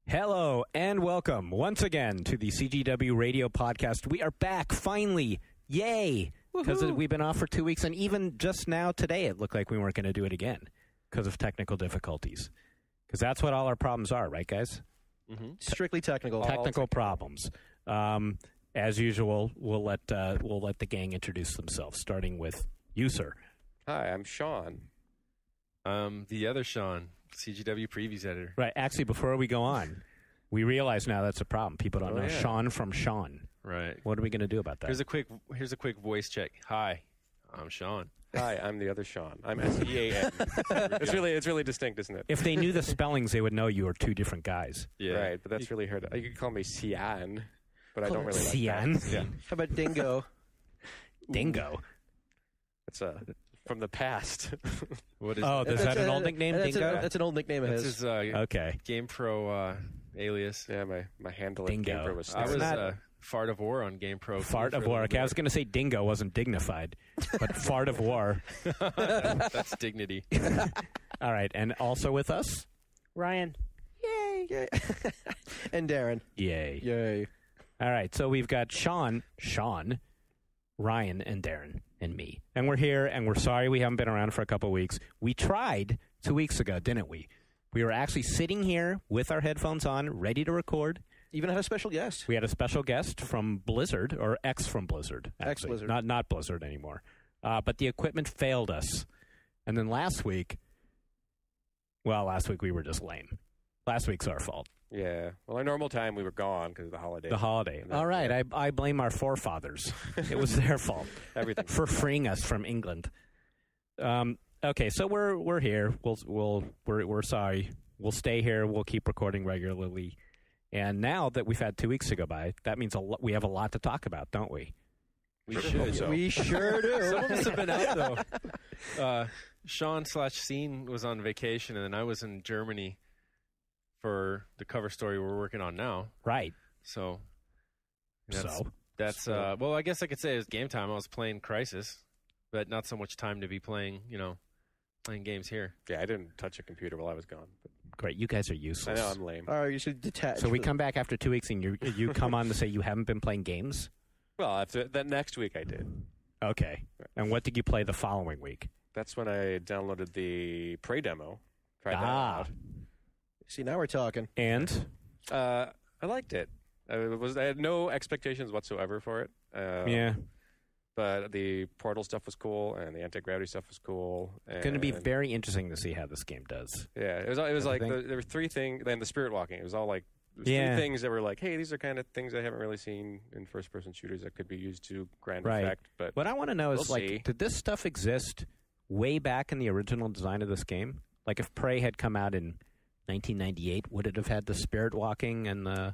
Hello and welcome once again to the CGW Radio podcast. We are back, finally. Yay! Because we've been off for 2 weeks, and even just now today it looked like we weren't going to do it again because of technical difficulties. Because that's what all our problems are, right, guys? Mm-hmm. Strictly technical. Technical problems. As usual, we'll let the gang introduce themselves, starting with you, sir. Hi, I'm Shawn. The other Shawn, CGW Previews Editor. Right. Actually, before we go on, we realize now that's a problem. People don't know Shawn from Shawn. Right. What are we going to do about that? Here's a quick voice check. Hi, I'm Shawn. Hi, I'm the other Shawn. I'm S-E-A-N. It's really distinct, isn't it? If they knew the spellings, they would know you are two different guys. Yeah. Right, but that's really hard. You could call me Cian, but I don't really like Cian? that. Yeah. How about Dingo? Dingo? It's from the past. What is is that an old nickname, Dingo? That's an old nickname of That's his. his Okay. GamePro alias. Yeah, my handle at Dingo. GamePro was I was not- Fart of War on GamePro. Fart of War. Okay, I was going to say Dingo wasn't dignified, but Fart of War. That's dignity. All right, and also with us? Ryan. Yay! And Darren. Yay. Yay! All right, so we've got Shawn, Ryan, and Darren, and me. And we're here, and we're sorry we haven't been around for a couple of weeks. We tried 2 weeks ago, didn't we? We were actually sitting here with our headphones on, ready to record. Even had a special guest. We had a special guest from Blizzard, or ex from Blizzard, actually. Ex-Blizzard. Not Blizzard anymore. But the equipment failed us. And then last week we were just lame. Last week's our fault. Yeah. Well, our normal time we were gone because of the holiday. The holiday. And then, All right, I blame our forefathers. It was their fault. Everything. For freeing us from England. Okay, so we're here. We're sorry. We'll stay here. We'll keep recording regularly. And now that we've had 2 weeks to go by, that means we have a lot to talk about, don't we? We should. So. We sure do. Some of us have been out, though. Shawn/Scene was on vacation, and then I was in Germany for the cover story we're working on now. Right. So, That's well, I guess I could say it was game time. I was playing Crisis, but not so much time to be playing games here. Yeah, I didn't touch a computer while I was gone. But great. You guys are useless. I know I'm lame. All right, you should detach. So we come back after 2 weeks, and you come on to say you haven't been playing games? Well, after that next week I did. Okay. And what did you play the following week? That's when I downloaded the Prey demo. Tried that out. See, now we're talking. And? I liked it. I had no expectations whatsoever for it. Yeah. But the portal stuff was cool, and the anti-gravity stuff was cool. It's going to be very interesting to see how this game does. Yeah, it was like there were three things. Then the spirit walking. It was all like three things that were like, hey, these are kind of things I haven't really seen in first-person shooters that could be used to grand effect. But what I want to know is, we'll see. Did this stuff exist way back in the original design of this game? Like, if Prey had come out in 1998, would it have had the spirit walking and the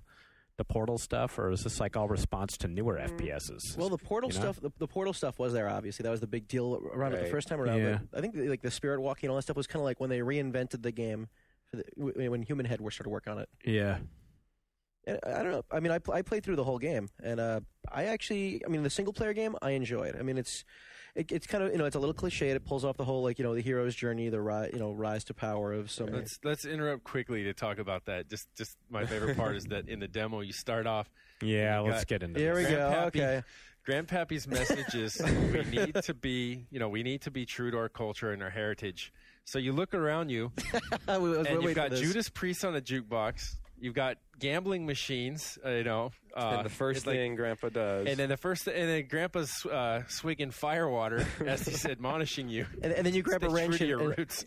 portal stuff, or is this like all response to newer FPSs? Well, the portal stuff, the portal stuff was there. Obviously, that was the big deal around it the first time around. Yeah. But I think like the spirit walking and all that stuff was kind of like when they reinvented the game, when Human Head started work on it. Yeah. And I don't know. I mean, I played through the whole game, and the single player game I enjoyed. I mean, it's kind of it's a little cliche. It pulls off the whole the hero's journey, the rise to power of some. Let's interrupt quickly to talk about that. Just my favorite part is that in the demo you start off. Yeah, let's get into Here this. we go. Okay. Grandpappy's message is we need to be true to our culture and our heritage. So you look around you, and you've got Judas Priest on a jukebox. You've got gambling machines, and the first thing Grandpa does. And then Grandpa's swigging firewater as he's admonishing you. And then you grab a wrench to your roots.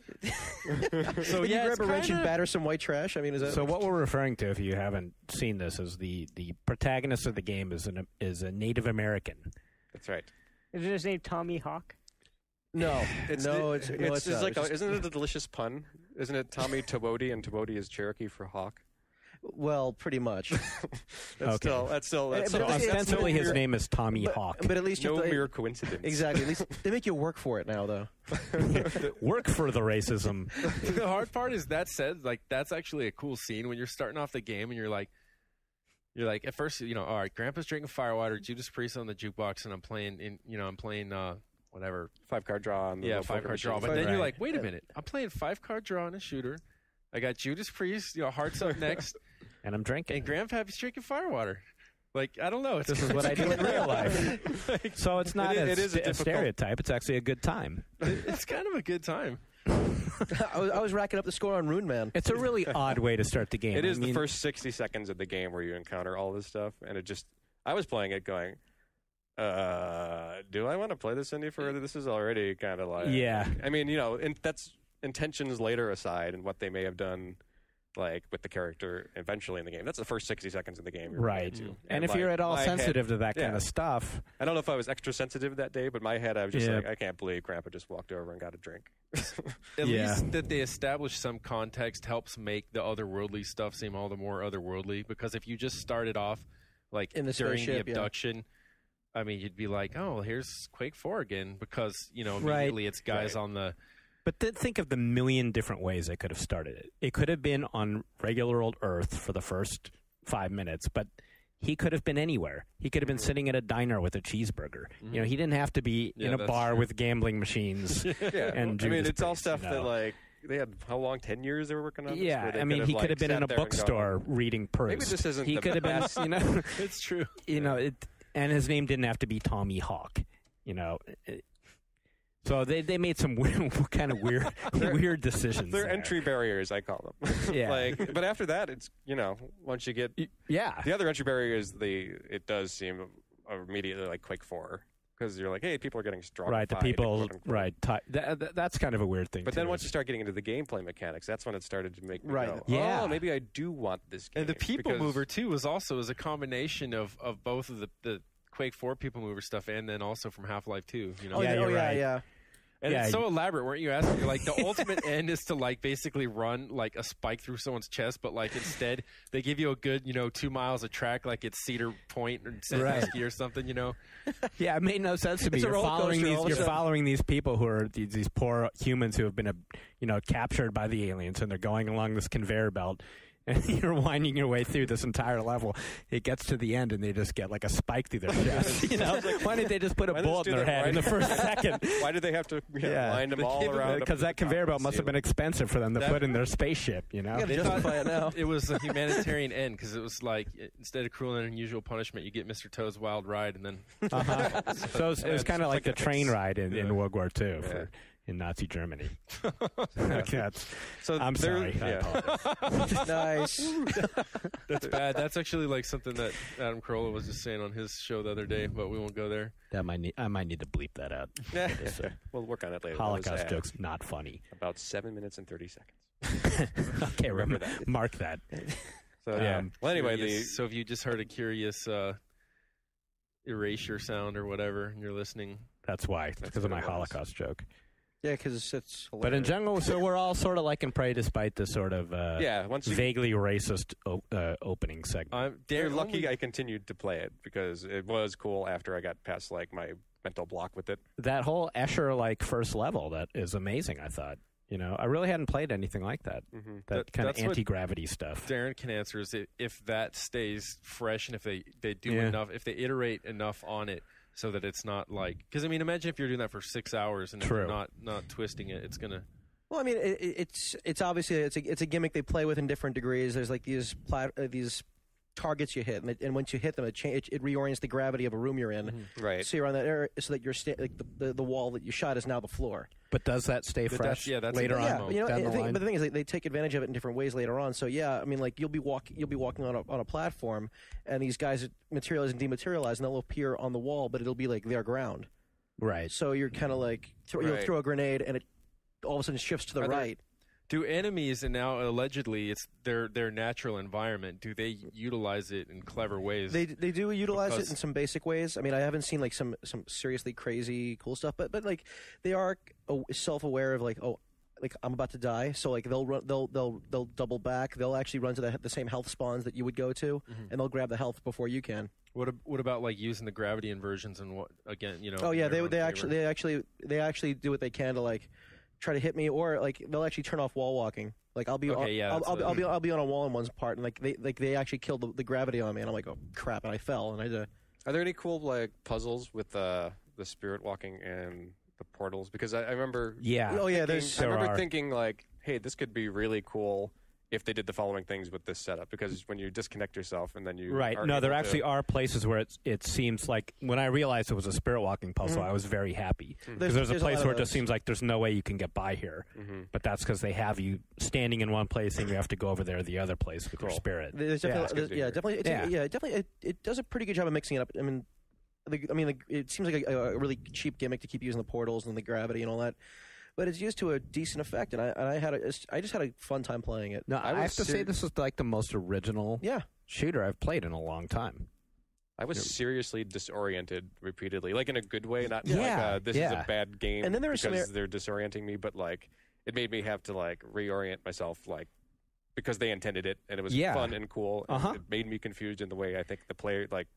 So you grab a wrench and batter some white trash. I mean, is that so? What we're referring to, if you haven't seen this, is the protagonist of the game is a Native American. That's right. Isn't his name Tommy Hawk? No, it's like isn't it a delicious pun? Isn't it Tommy Tobodi, and Tobodi is Cherokee for hawk? Well, pretty much. That's ostensibly his name is Tommy Hawk. But at least no mere coincidence. Exactly. At least they make you work for it now, though. Work for the racism. The hard part is that said, like that's actually a cool scene when you're starting off the game and you're like at first, all right, Grandpa's drinking firewater, Judas Priest on the jukebox, and I'm playing whatever 5-card draw. On the 5-card draw. But then you're like, wait a minute, I'm playing 5-card draw in a shooter. I got Judas Priest, Hearts up next. and I'm drinking. And Grandpappy's drinking firewater. Like, I don't know. This is what I do in real life. So it's not a stereotype. It's actually a good time. It's kind of a good time. I was racking up the score on Rune Man. It's a really odd way to start the game. It is the first 60 seconds of the game where you encounter all this stuff, and I was playing it going, do I want to play this any further? This is already kind of like... Yeah. I mean, that's intentions later aside and what they may have done like with the character eventually in the game. That's the first 60 seconds of the game. Right. And if you're at all sensitive to that kind of stuff... I don't know if I was extra sensitive that day, but in my head I was just like, I can't believe Grandpa just walked over and got a drink. At least that they establish some context helps make the otherworldly stuff seem all the more otherworldly, because if you just started off like in the during spaceship, the abduction... I mean, you'd be like, oh, here's Quake 4 again, because, immediately it's guys on the... But then think of the million different ways they could have started it. It could have been on regular old Earth for the first 5 minutes, but he could have been anywhere. He could have been sitting at a diner with a cheeseburger. He didn't have to be in a bar with gambling machines. And I mean, it's all stuff that, like, they had, how long, 10 years they were working on this? Yeah, I mean, he could have been in a bookstore reading Proust. Maybe this isn't he could have been, It's true. And his name didn't have to be Tommy Hawk, So they made some kind of weird decisions. They're entry barriers, I call them. Yeah. But after that, it's once you get the other entry barrier is it does seem immediately like Quake 4, because you're like, hey, people are getting strong. Right, the people. Right, that's kind of a weird thing. But then once you start getting into the gameplay mechanics, that's when it started to make me go, yeah, maybe I do want this game. And the people mover too was a combination of both of the Quake 4 people mover stuff, and then also from Half-Life 2. Yeah. And it's so elaborate, weren't you asking? Like, the ultimate end is to, like, basically run, like, a spike through someone's chest, but, like, instead, they give you a good, 2 miles of track, like it's Cedar Point or Sandusky or something, Yeah, it made no sense to me. You're following these people who are these poor humans who have been, captured by the aliens, and they're going along this conveyor belt. And you're winding your way through this entire level. It gets to the end, and they just get like a spike through their chest. Why didn't they just put a bullet in their head in the first second? Why did they have to wind them all around? Because that conveyor belt must have been expensive for them to put in their spspaceship. You gotta justify it now. It was a humanitarian end, because it was like, instead of cruel and unusual punishment, you get Mr. Toad's Wild Ride, and then. So it was kind of like the train ride in World War II. In Nazi Germany. I'm sorry. Nice. That's bad. That's actually like something that Adam Carolla was just saying on his show the other day, but we won't go there. I might need to bleep that out. We'll work on it later. Holocaust jokes, not funny. About 7 minutes and 30 seconds. Okay, remember that. Mark that. So, well, anyway, so if you just heard a curious erasure sound or whatever, and you're listening. That's why. It's because of my Holocaust joke. Yeah, because it's hilarious. But in general, so we're all sort of like and pray despite this sort of vaguely racist opening segment. You're lucky I continued to play it, because it was cool after I got past like my mental block with it. That whole Escher like first level, that is amazing, I thought. I really hadn't played anything like that. Mm-hmm. That kind of anti-gravity stuff. Darren can answer is if that stays fresh, and if they do enough, if they iterate enough on it, so that it's not like, because I mean, imagine if you're doing that for 6 hours and if you're not twisting it, it's gonna. Well, I mean, it's obviously it's a gimmick they play with in different degrees. There's like these targets you hit, and once you hit them, it reorients the gravity of a room you're in. Mm-hmm. Right. So you're on that area, so that you're the wall that you shot is now the floor. But does that stay fresh later on? But the thing is, they take advantage of it in different ways later on. So I mean, like you'll be walking on a platform, and these guys materialize and dematerialize, and they'll appear on the wall, but it'll be like their ground. Right. So you're kind of like you'll throw a grenade, and it all of a sudden shifts to the right. Do enemies, and now allegedly it's their natural environment, do they utilize it in clever ways? They do utilize it in some basic ways. I mean, I haven't seen like some seriously crazy cool stuff, but like they are self-aware of like, oh, like I'm about to die, so like they'll double back. They'll actually run to the same health spawns that you would go to, and they'll grab the health before you can. What about like using the gravity inversions and what again? Oh yeah, they actually do what they can to like try to hit me, or like they'll actually turn off wall walking. Like I'll be on a wall in one part, and like they actually killed the gravity on me, and I'm like, oh crap, and I fell, and I had to. Are there any cool like puzzles with the spirit walking and the portals? Because I remember I remember thinking like, hey, this could be really cool if they did the following things with this setup, because when you disconnect yourself and then you right. No, there actually are places where it seems like when I realized it was a spirit walking puzzle, I was very happy because there's a place where it just seems like there's no way you can get by here, but that's because they have you standing in one place and you have to go over there to the other place with your spirit. Definitely. It does a pretty good job of mixing it up. It seems like a really cheap gimmick to keep using the portals and the gravity and all that. But it's used to a decent effect, and I just had a fun time playing it. No, I have to say this is like the most original shooter I've played in a long time. I was seriously disoriented repeatedly, like in a good way, not like this is a bad game and then there was because they're disorienting me, but like it made me have to like reorient myself, like because they intended it, and it was fun and cool. And it made me confused in the way I think the player, like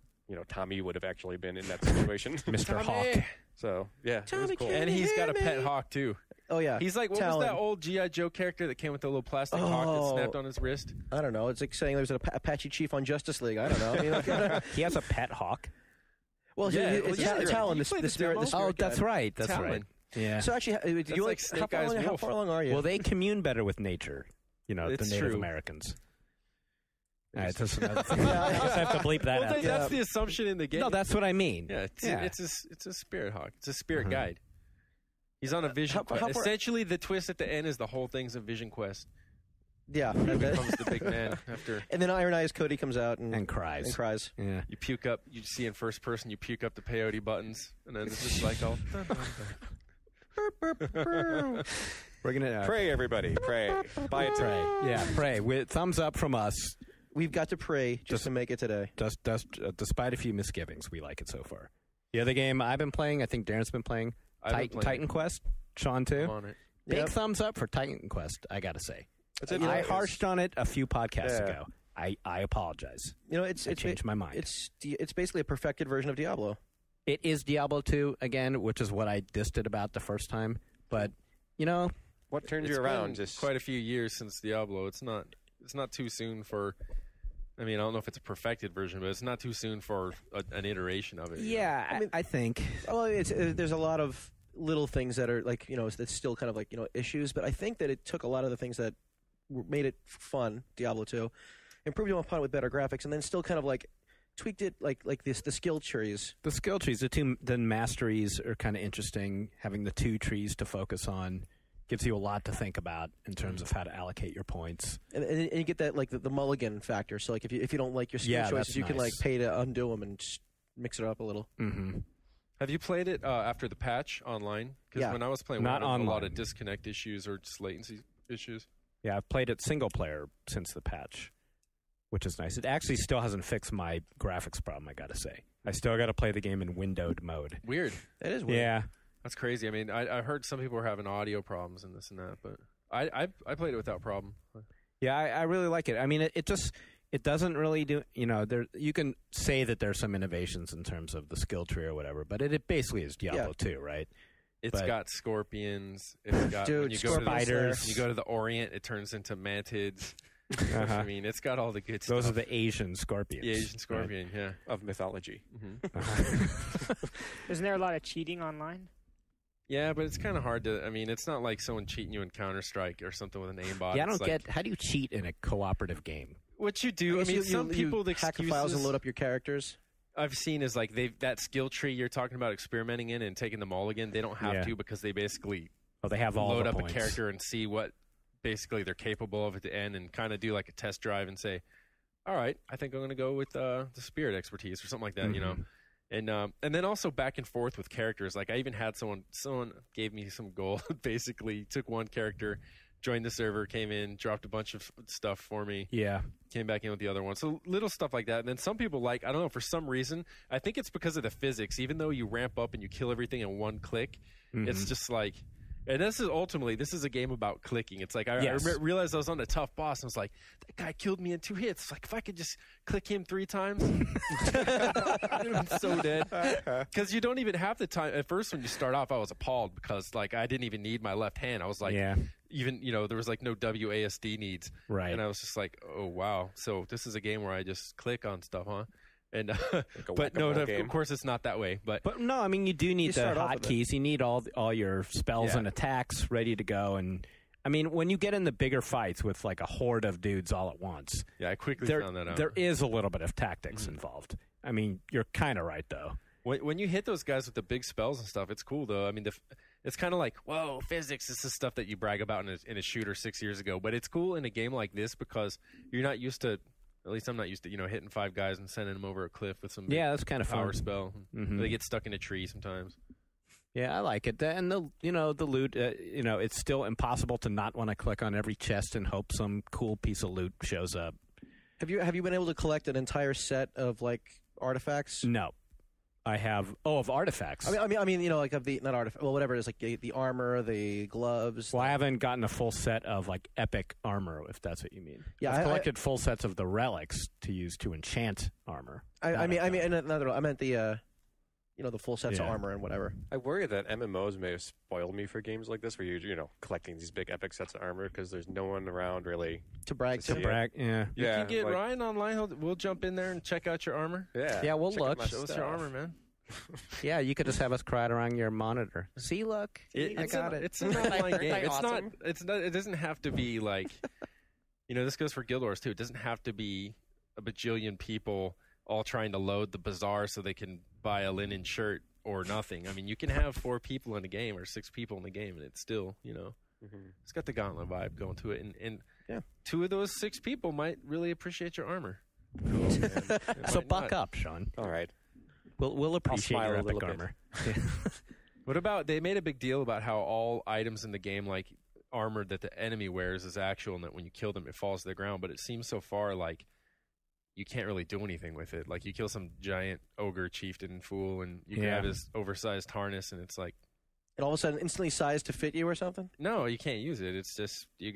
Tommy would have actually been in that situation, Mr. Hawk. So yeah, it was cool. And he's got a pet hawk too. Oh yeah, he's like, what was that old G.I. Joe character that came with the little plastic hawk that snapped on his wrist? I don't know. It's like saying there's an Apache chief on Justice League. I don't know. He has a pet hawk. Well, it's Talon, the spirit. Oh, that's right. That's Talon. right. Yeah. So actually, you like Snake Eyes Wolf. How far along are you? Well, they commune better with nature. The Native Americans. All right, that's another thing. I just have to bleep that out. That's the assumption in the game. No, that's what I mean. Yeah, it's a spirit hawk. It's a spirit guide. He's on a vision quest. Essentially, the twist at the end is the whole thing's a vision quest. Yeah. He becomes the big man after. And then Iron Eyes Cody comes out and cries. Yeah. You puke up. You see in first person. You puke up the peyote buttons, and then it's just like all. We're gonna pray, everybody. Pray. Buy it today. Yeah, pray. With thumbs up from us. We've got to pray just to make it today. Despite a few misgivings, we like it so far. The other game I've been playing, I think Darren's been playing, Titan Quest. Shawn too. I'm on it. Big thumbs up for Titan Quest. I gotta say, I harshed on it a few podcasts ago. I apologize. I changed my mind. It's basically a perfected version of Diablo. It is Diablo 2 again, which is what I dissed it about the first time. But what turned you around? Just quite a few years since Diablo. It's not too soon for. I mean, I don't know if it's a perfected version, but it's not too soon for an iteration of it. Yeah, I think. Well, there's a lot of little things that are like that's still kind of like issues, but I think that it took a lot of the things that made it fun, Diablo 2, improved upon it with better graphics, and then still kind of like tweaked it like the skill trees. The skill trees, the masteries are kind of interesting. Having the 2 trees to focus on gives you a lot to think about in terms of how to allocate your points. And you get that like the mulligan factor. So like if you don't like your skill choices, you can like pay to undo them and just mix it up a little. Mm-hmm. Have you played it after the patch online? Because when I was playing, not online. A lot of disconnect issues or just latency issues. Yeah, I've played it single player since the patch, which is nice. It actually still hasn't fixed my graphics problem, I got to say. I still got to play the game in windowed mode. Weird. That is weird. Yeah. That's crazy. I mean, I heard some people were having audio problems and this and that, but I played it without problem. Yeah, I really like it. I mean, it doesn't really do. You can say that there's some innovations in terms of the skill tree or whatever, but it basically is Diablo 2, right? It's got scorpions. It's got when you go spiders. You go to the Orient, it turns into mantids. I mean, it's got all the good stuff. Those are the Asian scorpions. The Asian scorpion, of mythology. Isn't there a lot of cheating online? Yeah, but it's kind of hard to. I mean, it's not like someone cheating you in Counter-Strike or something with an aimbot. Yeah, I don't get. How do you cheat in a cooperative game? What you do? I mean, some people hack the files and load up your characters. I've seen is like that skill tree you're talking about experimenting in and taking the mulligan. They don't have to because they basically they have all load the up points. A character and see what basically they're capable of at the end and kind of do like a test drive and say, all right, I think I'm going to go with the spirit expertise or something like that, And then also back and forth with characters. Like I even had someone gave me some gold. Basically, took one character, joined the server, came in, dropped a bunch of stuff for me. Yeah, came back in with the other one. So little stuff like that. And then some people I don't know, for some reason, I think it's because of the physics. Even though you ramp up and you kill everything in one click, it's just like. And this is a game about clicking. It's like I realized I was on a tough boss, and I was like, that guy killed me in 2 hits. Like if I could just click him 3 times, I'm so dead. Because you don't even have the time. At first, when you start off, I was appalled because like I didn't even need my left hand. I was like, even there was like no WASD needs, right? And I was just like, oh wow. So this is a game where I just click on stuff, huh? And but no, of course it's not that way. But no, I mean you do need the hotkeys. You need all your spells and attacks ready to go. And I mean, when you get in the bigger fights with like a horde of dudes all at once, I quickly found that out. There is a little bit of tactics involved. I mean, you're kind of right though. When you hit those guys with the big spells and stuff, it's cool though. I mean, it's kind of like, whoa, physics. This is stuff that you brag about in a shooter 6 years ago. But it's cool in a game like this because you're not used to. At least I'm not used to, hitting 5 guys and sending them over a cliff with some that's kind of power fun. spell. Mm-hmm. They get stuck in a tree sometimes. Yeah, I like it. And the loot, it's still impossible to not want to click on every chest and hope some cool piece of loot shows up. Have you been able to collect an entire set of like artifacts? No. I have of artifacts. I mean, like of the not artifact. Well, whatever it is, like the armor, the gloves. Well, I haven't gotten a full set of like epic armor, if that's what you mean. Yeah, I've collected full sets of the relics to use to enchant armor. I meant the the full sets of armor and whatever. I worry that MMOs may have spoiled me for games like this, where you're collecting these big epic sets of armor because there's no one around really to brag. Yeah. You can get Ryan online. We'll jump in there and check out your armor. Yeah, we'll look. Show us your armor, man. Yeah, you could just have us crowd around your monitor. See, look, I got it. It's an online game. It's not. It doesn't have to be like, this goes for Guild Wars too. It doesn't have to be a bajillion people all trying to load the bazaar so they can buy a linen shirt or nothing. I mean, you can have 4 people in the game or 6 people in the game, and it's still, it's got the Gauntlet vibe going to it. And 2 of those 6 people might really appreciate your armor. So buck up, Shawn. All right. We'll appreciate your epic armor. What about, they made a big deal about how all items in the game, like armor that the enemy wears, is actual, and that when you kill them, it falls to the ground. But it seems so far like you can't really do anything with it. Like, you kill some giant ogre chieftain fool, and you grab his oversized harness, and it's like... And all of a sudden instantly sized to fit you or something? No, you can't use it. It's just, you're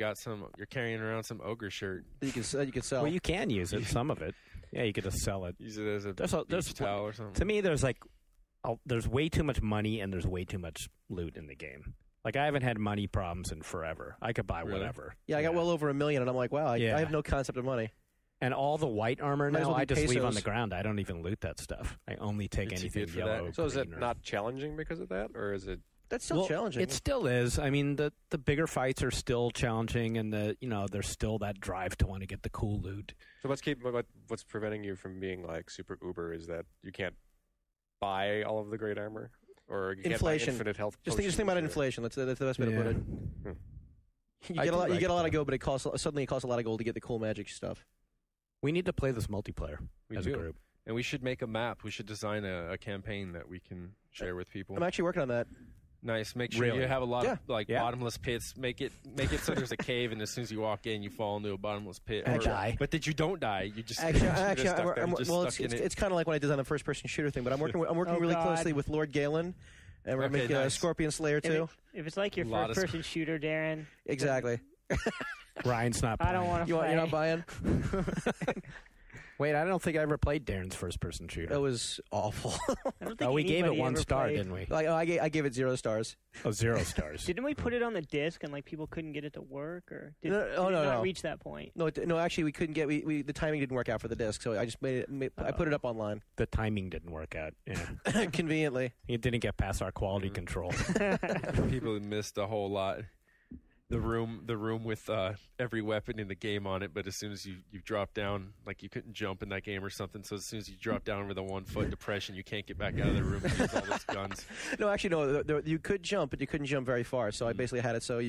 carrying around some ogre shirt. You can sell. Well, you can use it, some of it. Yeah, you could just sell it. Use it as a beach towel or something. To me, there's way too much money and there's way too much loot in the game. Like, I haven't had money problems in forever. I could buy whatever. Yeah, I got well over $1 million, and I'm like, wow, I have no concept of money. And all the white armor now, I just leave on the ground. I don't even loot that stuff. I only take anything yellow. So is it not challenging because of that, or is it? That's still challenging. It still is. I mean, the bigger fights are still challenging, and there's still that drive to want to get the cool loot. So what's preventing you from being like super uber is that you can't buy all of the great armor, or you inflation. Can't buy infinite health. Just think about inflation. That's the best way to put it. You get a lot of gold, but suddenly it costs a lot of gold to get the cool magic stuff. We need to play this multiplayer as a group. And we should make a map. We should design a campaign that we can share with people. I'm actually working on that. Nice. Make sure you have a lot of bottomless pits. Make it so there's a cave, and as soon as you walk in, you fall into a bottomless pit. Die. But that you don't die. You just it's kind of like when I designed the first-person shooter thing. But I'm working really closely with Lord Galen, and we're going to make Scorpion Slayer too. If it's like your first-person shooter, Darren. Exactly. Ryan's not buying. I don't want to play. You're not buying? Wait, I don't think I ever played Darren's first-person shooter. It was awful. We gave it 1 star, didn't we? I gave it 0 stars. Oh, 0 stars. Didn't we put it on the disc and people couldn't get it to work, or did it no. not reach that point? No, actually we couldn't get the timing didn't work out for the disc, so I just I put it up online. The timing didn't work out. Yeah. Conveniently, it didn't get past our quality control. People missed a whole lot. The room with every weapon in the game on it, but as soon as you drop down, like you couldn't jump in that game or something, so as soon as you drop down with a 1-foot depression, you can't get back out of the room and use all those guns. No, actually, no. You could jump, but you couldn't jump very far, so I basically had it so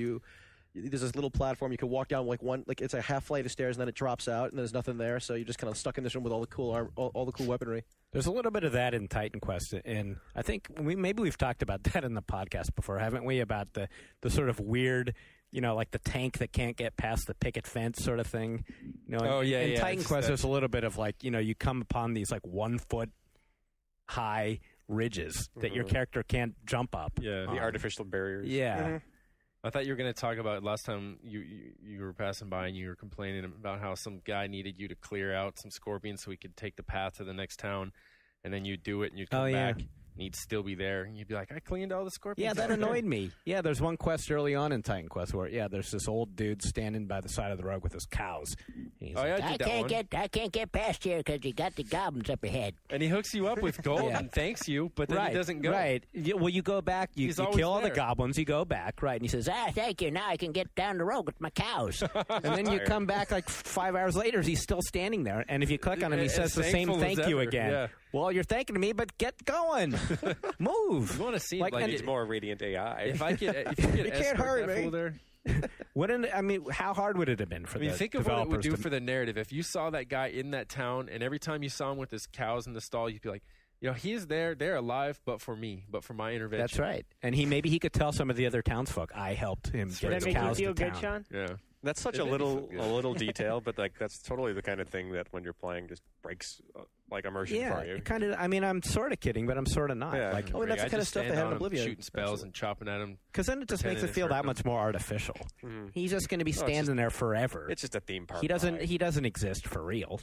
there's this little platform you could walk down it's a half flight of stairs, and then it drops out, and there's nothing there, so you're just kind of stuck in this room with all the cool all the cool weaponry. There's a little bit of that in Titan Quest, and I think we've talked about that in the podcast before, haven't we? About the sort of weird, like the tank that can't get past the picket fence sort of thing. In Titan Quest, there's a little bit of you come upon these 1-foot high ridges that your character can't jump up. Yeah, the artificial barriers. Yeah. Mm-hmm. I thought you were going to talk about last time you were passing by and you were complaining about how some guy needed you to clear out some scorpions so he could take the path to the next town, and then you'd do it and you'd come back and he'd still be there, and you'd be like, I cleaned all the scorpions. Yeah, that annoyed me. Yeah, there's one quest early on in Titan Quest where, there's this old dude standing by the side of the road with his cows. I can't get past here because you got the goblins up ahead. And he hooks you up with gold and thanks you, but then he doesn't go. Right. Well, you go back, you kill all the goblins, you go back, right, and he says, thank you, now I can get down the road with my cows. And then you come back like 5 hours later, he's still standing there, and if you click on him, he says the same thank you again. Yeah. Well, you're thanking me, but get going. Move. You want to see needs more radiant AI. If you can't hurry, man. How hard would it have been for the think of what it would do for the narrative. If you saw that guy in that town, and every time you saw him with his cows in the stall, you'd be like, he's there, they're alive, but for me, but for my intervention. That's right. And maybe he could tell some of the other townsfolk, I helped him get his cows to town. That make you feel good, Shawn? Yeah. That's such a little detail, but like that's totally the kind of thing that when you're playing just breaks immersion for you. Kind of. I mean, I'm sort of kidding, but I'm sort of not. Yeah. That's the kind of stuff they have in Oblivion. Shooting spells and chopping at him. Because then it just makes it feel that much more artificial. Mm-hmm. He's just going to be standing there forever. It's just a theme park. He doesn't exist for real.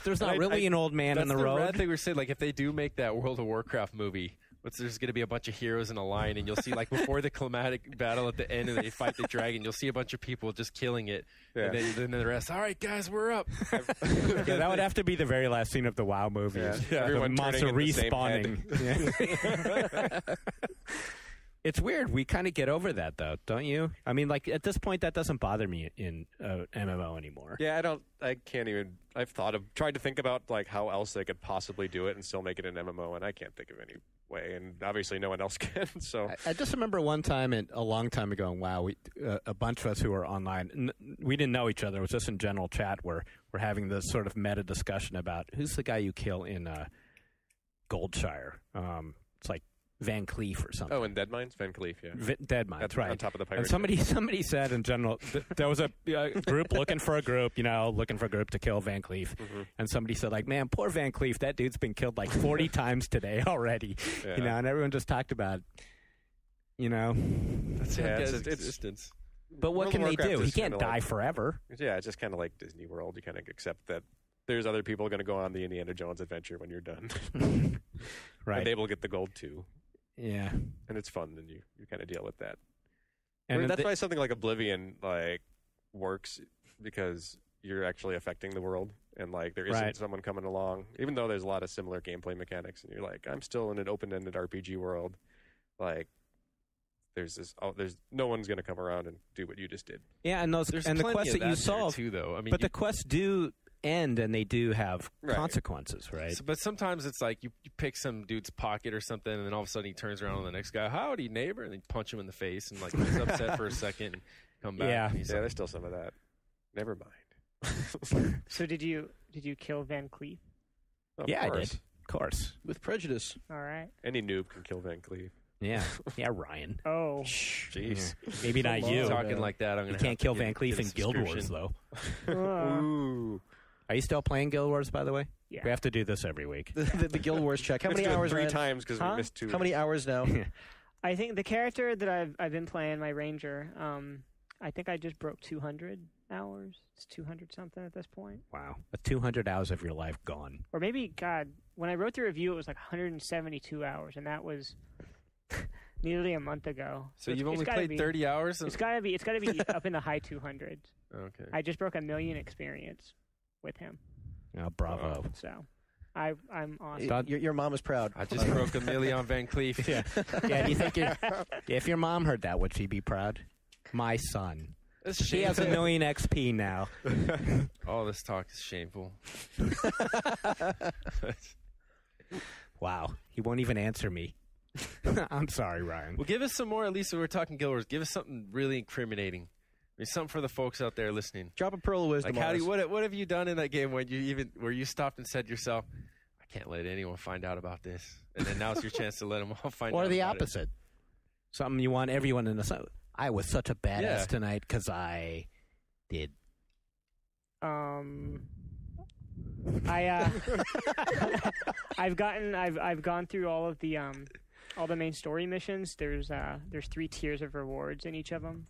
There's not really an old man in the road. That's the rad thing we're saying. Like if they do make that World of Warcraft movie, there's going to be a bunch of heroes in a line, and you'll see, before the climatic battle at the end, and they fight the dragon, you'll see a bunch of people just killing it. Yeah. And then the rest, all right, guys, we're up. That would have to be the very last scene of the WoW movie. Yeah. Everyone monster respawning. It's weird. We kind of get over that, though, don't you? I mean, at this point, that doesn't bother me in MMO anymore. Yeah, I can't even. I've tried to think about how else they could possibly do it and still make it an MMO, and I can't think of any way, and obviously no one else can. So I just remember one time, a long time ago, WoW, a bunch of us who were online, we didn't know each other. It was just in general chat where we're having this sort of meta discussion about who's the guy you kill in Goldshire. It's like Van Cleef or something. Oh, in Dead Mines? Van Cleef, yeah. Dead Mines, that's right. On top of the pirate. And somebody said in general, there was a group looking for a group to kill Van Cleef. Mm-hmm. And somebody said, man, poor Van Cleef, that dude's been killed 40 times today already. Yeah. And everyone just talked about, That's it's existence. But what can they do? He can't die forever. Yeah, it's just kind of like Disney World. You kind of accept that there's other people going to go on the Indiana Jones adventure when you're done. Right. And they will get the gold too. Yeah. And it's fun, and you kind of deal with that. And that's why something like Oblivion works, because you're actually affecting the world, and there isn't someone coming along, even though there's a lot of similar gameplay mechanics, and you're I'm still in an open-ended RPG world. There's no one's going to come around and do what you just did. Yeah, and the quests that you solve too, though. I mean, but the quests do end, and they do have consequences, right? But sometimes it's you pick some dude's pocket or something, and then all of a sudden he turns around on the next guy, howdy neighbor, and then you punch him in the face, and he's upset for a second, and come back. Yeah, there's still some of that. Never mind. So did you kill Van Cleef? I did. Of course, with prejudice. All right. Any noob can kill Van Cleef. Yeah, Ryan. Oh, jeez. Maybe not you. Talking like that, I'm gonna. You can't kill Van Cleef in Guild Wars, though. Ooh. Are you still playing Guild Wars, by the way? Yeah. We have to do this every week. the Guild Wars check. How many hours? 3 times because we missed 2. How many hours now? I think the character that I've been playing, my ranger. I think I just broke 200 hours. It's 200 something at this point. Wow, 200 hours of your life gone. Or maybe, God, when I wrote the review, it was 172 hours, and that was nearly a month ago. So you've only played 30 hours? It's got to be up in the high 200s. Okay. I just broke 1 million experience with him. Oh, bravo. So I'm awesome. Your mom is proud. I just broke 1 million on Van Cleef. Yeah, do you think if your mom heard that, would she be proud? My son. She has 1 million XP now. All this talk is shameful. Wow. He won't even answer me. I'm sorry, Ryan. Well, give us some more, at least if we're talking Guild Wars. Give us something really incriminating. I mean, something for the folks out there listening. Drop a pearl of wisdom. What have you done in that game where you stopped and said to yourself, I can't let anyone find out about this. And then now's your chance to let them all find out. Or the opposite. Something you want everyone to know. I was such a badass tonight because I did. I've gone through all of the main story missions. There's 3 tiers of rewards in each of them.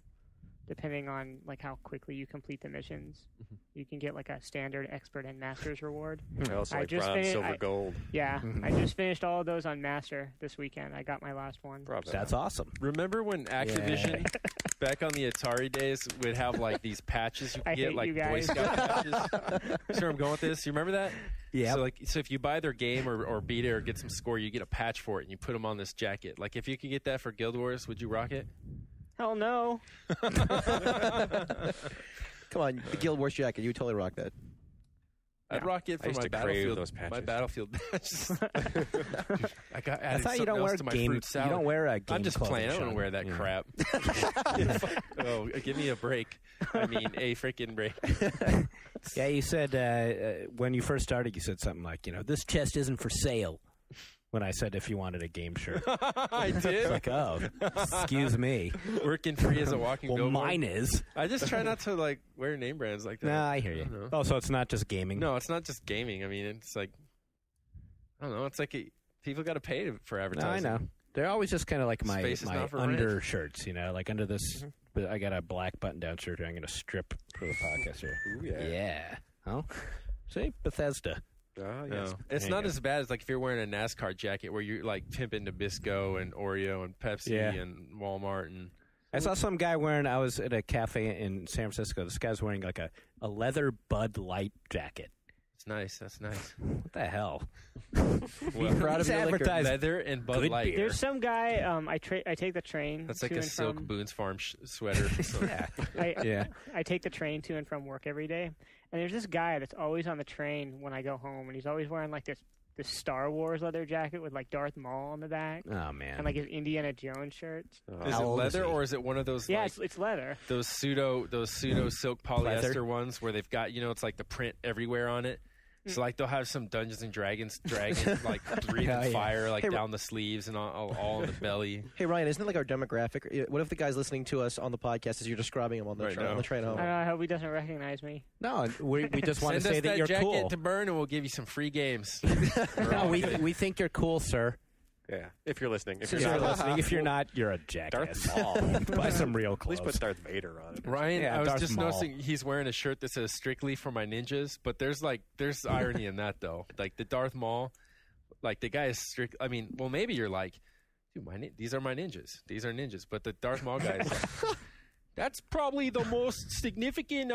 depending on like how quickly you complete the missions. You can get like a standard, expert, and master's reward. Also like bronze, silver, gold. Yeah, I just finished all of those on master this weekend. I got my last one. That's awesome. Remember when Activision, back on the Atari days, would have like these patches you could get, like Boy Scout patches? See where I'm going with this? You remember that? Yeah. So if you buy their game or beat it or get some score, you get a patch for it and you put them on this jacket. Like if you could get that for Guild Wars, would you rock it? Hell no. Come on, the Guild Wars jacket. You would totally rock that. I'd rock it for my Battlefield patches. I thought you don't wear game. You don't wear a game. I'm just playing. I don't wear that crap. Oh, give me a break. I mean, a freaking break. Yeah, you said when you first started, you said something like, this chest isn't for sale. When I said if you wanted a game shirt. I did? It's like, oh, excuse me. Working free as a walking billboard. Mine is. I just try not to, wear name brands like that. Nah, I hear you. Oh, so it's not just gaming? No, it's not just gaming. I mean, it's like, I don't know. It's like people got to pay for advertising. No, I know. They're always just kind of like my undershirts, like under this. But I got a black button-down shirt I'm going to strip for the podcast here. Ooh, yeah. Yeah. Oh, see? Bethesda. Yes. No. It's not as bad as like if you're wearing a NASCAR jacket where you're like pimping Nabisco and Oreo and Pepsi and Walmart and. I saw some guy I was at a cafe in San Francisco. This guy's wearing like a leather Bud Light jacket. It's nice. That's nice. What the hell? Well, proud of your leather and Bud Light. Beer. There's some guy. I take the train. That's like a silk Boone's Farm sweater. So. I take the train to and from work every day, and there's this guy that's always on the train when I go home, and he's always wearing like this Star Wars leather jacket with like Darth Maul on the back. Oh man! And like his Indiana Jones shirts. Is it leather or is it one of those? Yeah, it's leather. Those pseudo silk polyester ones where they've got it's like the print everywhere on it. So like they'll have some Dungeons and Dragons dragon like breathing fire down the sleeves and all in the belly. Hey Ryan, isn't it like our demographic? What if the guy's listening to us on the podcast as you're describing him on the train home? I hope he doesn't recognize me. No, we just want to say that you're cool. Send us that jacket to burn and we'll give you some free games. No, we think you're cool, sir. Yeah, if you're listening. If you're not, you're a jackass. Darth Maul. Buy some real clothes. At least put Darth Vader on it. Ryan, I was just noticing he's wearing a shirt that says "Strictly for my ninjas," but there's irony in that though. Like the Darth Maul, like the guy is strict. I mean, well, maybe you're like, dude, these are my ninjas. These are ninjas. But the Darth Maul guy is like, that's probably the most significant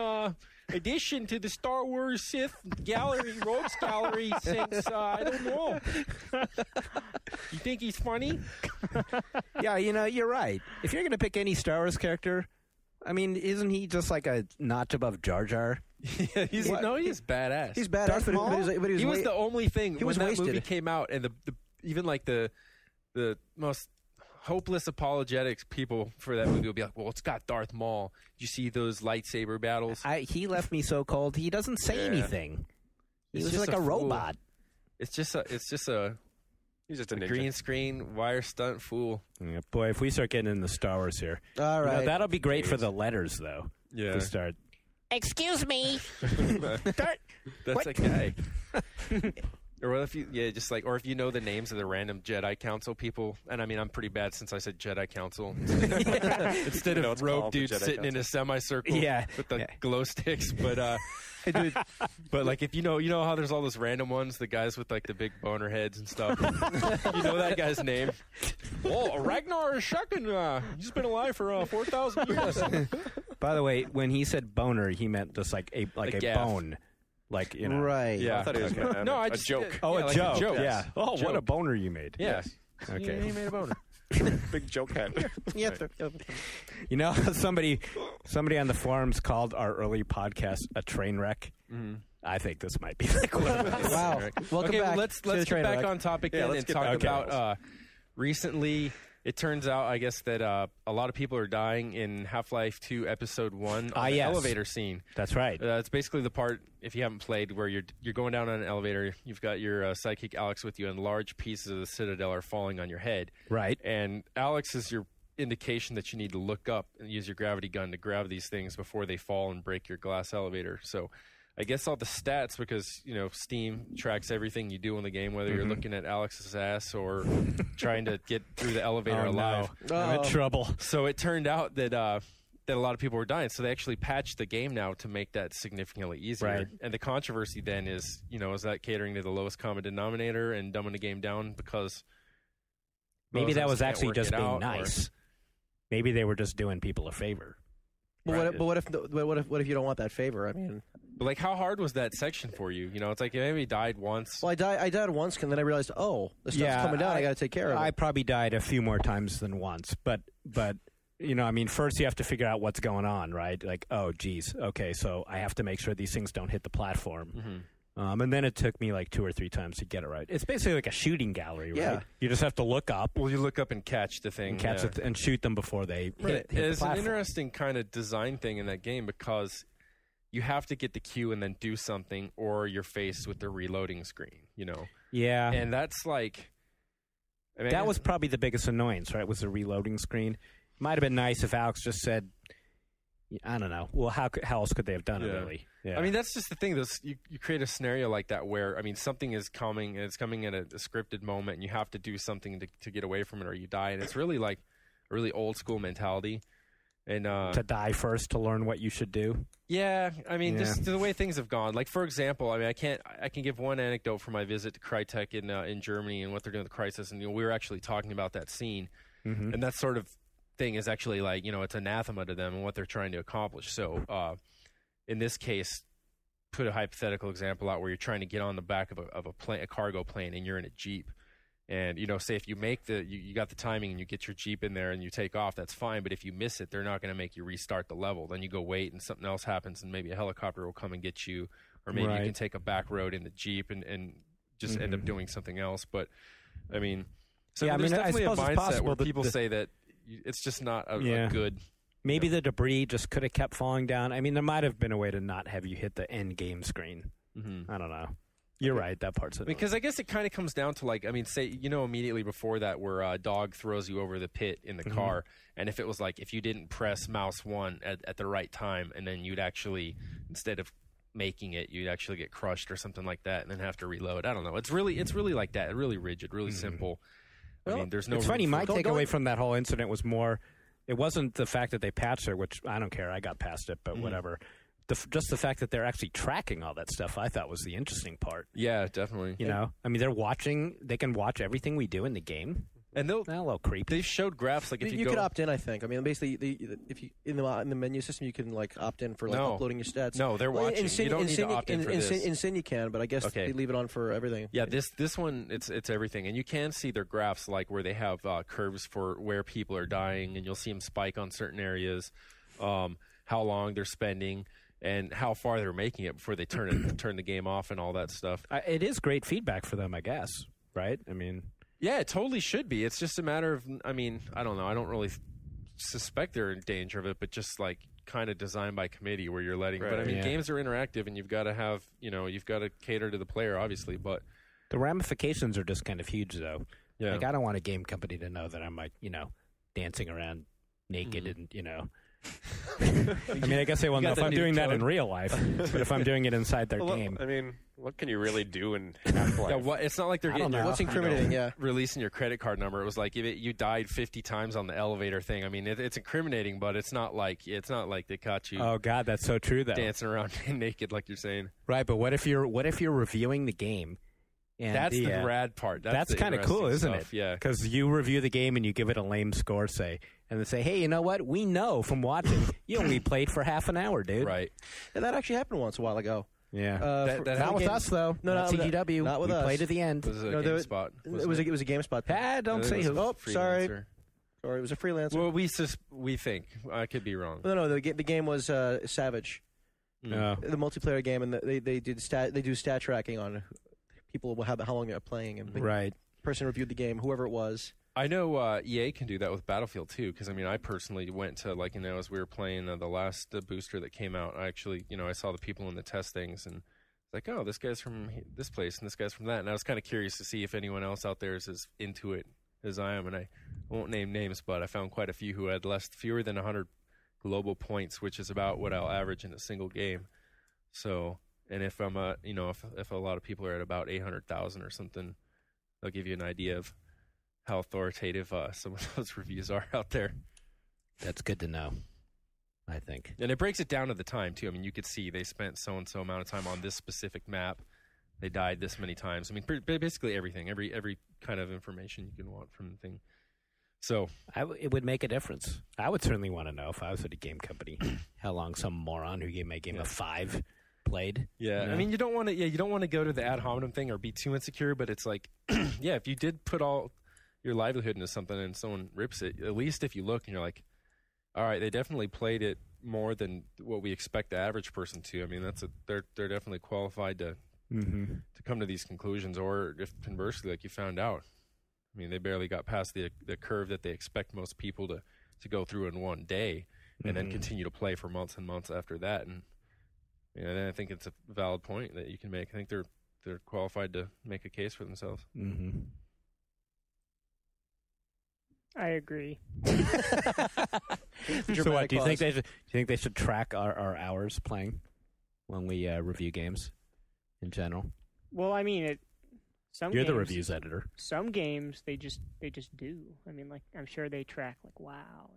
addition to the Star Wars Sith gallery, Rogues gallery since, I don't know. You think he's funny? Yeah, you're right. If you're going to pick any Star Wars character, I mean, isn't he just like a notch above Jar Jar? Yeah, he's badass. He's badass, but he was the only thing when that movie came out, and even like the most hopeless apologetics people for that movie will be like, well, it's got Darth Maul. Did you see those lightsaber battles? He left me so cold. He doesn't say anything. He was like a robot. It's just a He's just a ninja. Green screen, wire stunt fool. Yeah, boy, if we start getting into Star Wars here. All right. That'll be great for the letters, though. Yeah. To start. Excuse me. That's a guy. Or if or if you know the names of the random Jedi Council people, and I mean I'm pretty bad since I said Jedi Council instead of rogue dudes sitting in a semicircle with the glow sticks. But but like if you know how there's all those random ones, the guys with like the big boner heads and stuff. You know that guy's name. Oh, Ragnar Shekin. He's been alive for 4,000 years. By the way, when he said boner, he meant just like a bone. Like, Right. Yeah. I thought it was a joke. Oh, a joke. Joke. Yeah. Oh, what a boner you made. Yes. Okay. He made a boner. Big joke head. Somebody on the forums called our early podcast a train wreck. Mm-hmm. I think this might be like one of those. Wow. Welcome back. Let's get back on topic then and talk about recently. It turns out, I guess, that a lot of people are dying in Half-Life 2 Episode 1 on the elevator scene. That's right. It's basically the part, if you haven't played, where you're going down on an elevator, you've got your sidekick Alex with you, and large pieces of the Citadel are falling on your head. Right. And Alex is your indication that you need to look up and use your gravity gun to grab these things before they fall and break your glass elevator. So I guess all the stats, because Steam tracks everything you do in the game, whether you're looking at Alex's ass or trying to get through the elevator alive. No. I'm in trouble. So it turned out that that a lot of people were dying. So they actually patched the game now to make that significantly easier. Right. And the controversy then is, is that catering to the lowest common denominator and dumbing the game down because maybe that was actually just being nice. Maybe they were just doing people a favor. But what if you don't want that favor? I mean, but like, how hard was that section for you? It's like you maybe died once. Well, I died once, and then I realized, the stuff's coming down. I got to take care of it. I probably died a few more times than once, but first you have to figure out what's going on, right? Like, oh, geez, okay, so I have to make sure these things don't hit the platform. Mm-hmm. And then it took me like 2 or 3 times to get it right. It's basically like a shooting gallery, right? Yeah. You just have to look up. Well, you look up and catch the thing. And it and shoot them before they hit the It's platform. an interesting kind of design thing in that game because you have to get the cue and then do something or you're faced with the reloading screen, Yeah. And that's like... that was probably the biggest annoyance, right, was the reloading screen. Might have been nice if Alex just said... I don't know. Well, how else could they have done it, really? Yeah. I mean, that's just the thing. You create a scenario like that where, something is coming, and it's coming at a scripted moment, and you have to do something to get away from it or you die. And it's really like a really old-school mentality. And to die first to learn what you should do? Yeah. Just the way things have gone. Like, for example, I can give one anecdote from my visit to Crytek in Germany and what they're doing with the Crisis. And, we were actually talking about that scene. Mm-hmm. And that sort of thing is actually like, it's anathema to them and what they're trying to accomplish. So in this case, put a hypothetical example out where you're trying to get on the back of a cargo plane and you're in a Jeep. And, say if you make you got the timing and you get your Jeep in there and you take off, that's fine. But if you miss it, they're not going to make you restart the level. Then you go wait and something else happens and maybe a helicopter will come and get you. Or maybe you can take a back road in the Jeep and just end up doing something else. But, there's definitely a mindset where people say that it's just not a good... Maybe the debris just could have kept falling down. There might have been a way to not have you hit the end game screen. Mm-hmm. I don't know. You're right. That part's annoying. Because I guess it kind of comes down to say, immediately before that where a dog throws you over the pit in the car. And if it was like, if you didn't press mouse 1 at the right time, and then you'd actually, instead of making it, you'd actually get crushed or something like that and then have to reload. I don't know. It's really like that. Really rigid, really simple. There's no... It's funny. My takeaway from that whole incident was more... It wasn't the fact that they patched it, which I don't care. I got past it, but whatever. Just the fact that they're actually tracking all that stuff, I thought was the interesting part. Yeah, definitely. They're watching. They can watch everything we do in the game. And a little creepy. They showed graphs like if you could opt in. I think. Basically, if you in the menu system, you can opt in for uploading your stats. No, they're watching. You don't need to opt in for this. In Sin you can, but I guess they leave it on for everything. Yeah, this one it's everything, and you can see their graphs like where they have curves for where people are dying, and you'll see them spike on certain areas, how long they're spending, and how far they're making it before they turn the game off and all that stuff. It is great feedback for them, I guess. Right? Yeah, it totally should be. It's just a matter of, I don't know. I don't really suspect they're in danger of it, but just like kind of designed by committee where you're letting. Right. But games are interactive, and you've got to have, you've got to cater to the player, obviously. But the ramifications are just kind of huge, though. Yeah. Like, I don't want a game company to know that I'm like, dancing around naked and, I guess they won't know if I'm doing that in real life, but if I'm doing it inside their game. What can you really do in Half-Life? Yeah, it's not like they're getting what's incriminating. Releasing your credit card number. It was like if you died 50 times on the elevator thing. It's incriminating, but it's not like they caught you. Oh God, that's so true. Though dancing around naked, like you're saying. Right, but what if you're reviewing the game? And that's the rad part. That's kind of cool, isn't it? Yeah, because you review the game and you give it a lame score, say, and they say, "Hey, you know what? We know from watching you only played for half an hour, dude." Right. And that actually happened once a while ago. Yeah, not with us though. No, not CGW. Not with us. Played to the end. Was it a GameSpot? It was a GameSpot. Don't say who. Oh, sorry. Sorry, it was a freelancer. Well, we think I could be wrong. No. The game was Savage. No. The multiplayer game, and they do stat tracking on people how long they're playing, and the person reviewed the game, whoever it was. I know EA can do that with Battlefield too, because I personally went to as we were playing the last booster that came out. I actually I saw the people in the test things and it's like, oh, this guy's from this place and this guy's from that, and I was kind of curious to see if anyone else out there is as into it as I am. And I won't name names, but I found quite a few who had fewer than 100 global points, which is about what I'll average in a single game. So, and if I'm if a lot of people are at about 800,000 or something, they'll give you an idea of how authoritative some of those reviews are out there. That's good to know. I think. And it breaks it down to the time, too. I mean, you could see they spent so-and-so amount of time on this specific map. They died this many times. I mean, basically everything, every kind of information you can want from the thing. So it would make a difference. I would certainly want to know if I was at a game company how long some moron who gave my game a 5 played. Yeah, you know? I mean, you don't want to go to the ad hominem thing or be too insecure, but it's like, yeah, if you did put all your livelihood into something and someone rips it, at least if you look and you're like, all right, they definitely played it more than what we expect the average person to. I mean, they're definitely qualified to come to these conclusions, or if conversely, like you found out, I mean, they barely got past the curve that they expect most people to go through in one day, and then continue to play for months and months after that. And I think it's a valid point that you can make. I think they're qualified to make a case for themselves. Mm-hmm. I agree. So what, do you think they should track our hours playing when we review games in general? Well, I mean, You're games, the reviews editor. Some games they just do. I mean, like, I'm sure they track like WoW.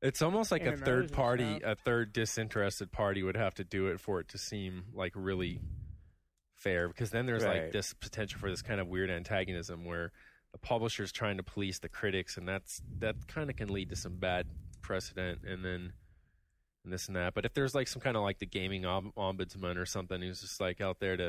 It's almost like a third party, a third disinterested party would have to do it for it to seem like really fair, because then there's like this potential for this kind of weird antagonism where the publisher's trying to police the critics, and that kind of can lead to some bad precedent, and then this and that. But if there's like some kind of like the gaming ombudsman or something who's just like out there to